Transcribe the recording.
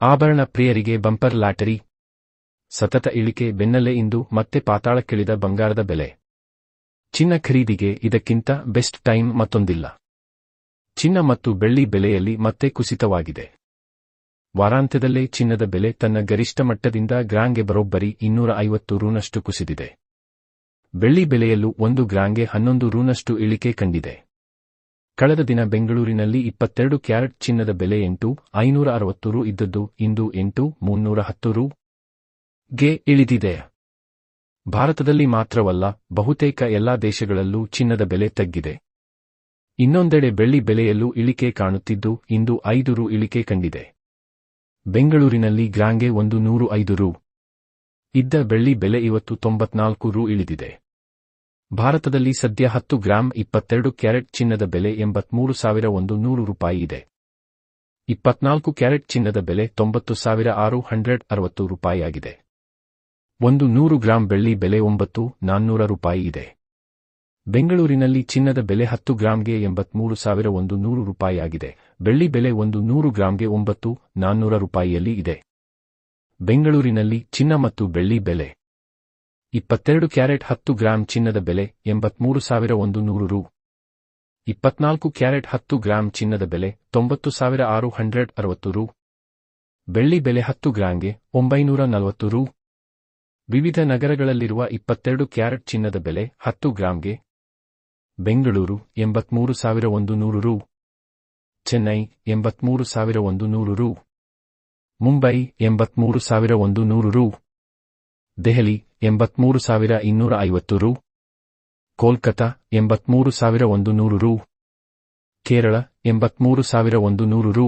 ಆಭರಣ ಪ್ರಿಯರಿಗೆ bumper lottery. ಸತತ ಇಳಿಕೆ ಬೆನ್ನಲ್ಲೇ ಇಂದು ಮತ್ತೆ ಪಾತಾಳಕ್ಕಿಳಿದ ಬಂಗಾರದ ಬೆಲೆ. ಚಿನ್ನ ಖರೀದಿಗೆ ಇದಕ್ಕಿಂತ ಬೆಸ್ಟ್ ಟೈಮ್ ಮತ್ತೊಂದಿಲ್ಲ. ಚಿನ್ನ ಮತ್ತು ಬೆಳ್ಳಿ ಬೆಲೆಯಲ್ಲಿ ಮತ್ತೆ ಕುಸಿತವಾಗಿದೆ. ವಾರಾಂತ್ಯದಲ್ಲೇ ಚಿನ್ನದ ಬೆಲೆ ತನ್ನ ಗರಿಷ್ಠ ಮಟ್ಟದಿಂದ ಗ್ರಾಂಗೆ ಬರೋಬ್ಬರಿ 250 ರೂನಷ್ಟು ಕುಸಿದಿದೆ. ಬೆಳ್ಳಿ ಬೆಲೆಯಲ್ಲೂ 1 ಗ್ರಾಂಗೆ 11 ರೂನಷ್ಟು ಇಳಿಕೆ ಕಂಡಿದೆ. ಕಳೆದ ದಿನ ಬೆಂಗಳೂರಿನಲ್ಲಿ 22 ಕ್ಯಾರೆಟ್ ಚಿನ್ನದ ಬೆಲೆ 8,560 ರು ಇದ್ದದ್ದು ಇಂದು 8,310 ಗೆ ಇಳಿದಿದೆ. ಭಾರತದಲ್ಲಿ ಮಾತ್ರವಲ್ಲ, ಬಹುತೇಕ ಎಲ್ಲಾ ದೇಶಗಳಲ್ಲೂ ಚಿನ್ನದ ಬೆಲೆ ತಗ್ಗಿದೆ. ಇನ್ನೊಂದೆಡೆ ಬೆಳ್ಳಿ ಬೆಲೆಯಲ್ಲೂ ಇಳಿಕೆ ಕಾಣುತ್ತಿದ್ದು ಇಂದು 5 ರು ಇಳಿಕೆ ಕಂಡಿದೆ. ಬೆಂಗಳೂರಿನಲ್ಲಿ ಗ್ರಾಂಗೆ 105 ರು ಇದ್ದ ಬೆಳ್ಳಿ ಬೆಲೆ ಇವತ್ತು 94 ರು ಇಳಿದಿದೆ. ಭಾರತದಲ್ಲಿ ಸದ್ಯ 10 ಗ್ರಾಂ 22 ಕ್ಯಾರೆಟ್ ಚಿನ್ನದ ಬೆಲೆ 83,100 ರೂಪಾಯಿ ಇದೆ. 24 ಕ್ಯಾರೆಟ್ ಚಿನ್ನದ ಬೆಲೆ 90,660 ರೂಪಾಯಿಯಾಗಿದೆ. 100 ಗ್ರಾಂ ಬೆಳ್ಳಿ ಬೆಲೆ 9,400 ರೂಪಾಯಿ ಇದೆ. ಬೆಂಗಳೂರಿನಲ್ಲಿ ಚಿನ್ನದ ಬೆಲೆ 10 ಗ್ರಾಂಗೆ 83,100 ರೂಪಾಯಿಯಾಗಿದೆ. ಬೆಳ್ಳಿ ಬೆಲೆ 100 ಗ್ರಾಂಗೆ 9,400 ರೂಪಾಯಿಯಲ್ಲಿ ಇದೆ. ಬೆಂಗಳೂರಿನಲ್ಲಿ ಚಿನ್ನ ಮತ್ತು ಬೆಳ್ಳಿ ಬೆಲೆ. 22 ಕ್ಯಾರೆಟ್ 10 ಗ್ರಾಂ ಚಿನ್ನದ ಬೆಲೆ 83,100 ರು. 24 ಕ್ಯಾರೆಟ್ 10 ಗ್ರಾಂ ಚಿನ್ನದ ಬೆಲೆ 90,660 ರು. ಬೆಳ್ಳಿ ಬೆಲೆ 10 ಗ್ರಾಂಗೆ 940 ರು. ವಿವಿಧ ನಗರಗಳಲ್ಲಿರುವ 22 ಕ್ಯಾರೆಟ್ ಚಿನ್ನದ ಬೆಲೆ 10 ಗ್ರಾಂಗೆ: ಬೆಂಗಳೂರು 83,100 ರು, ಚೆನ್ನೈ 83,100 ರು, ಮುಂಬೈ 83,100 ರು, ದೆಹಲಿ 83,250 ರು, ಕೋಲ್ಕತಾ 83,100 ರು, ಕೇರಳ 83,100 ರು.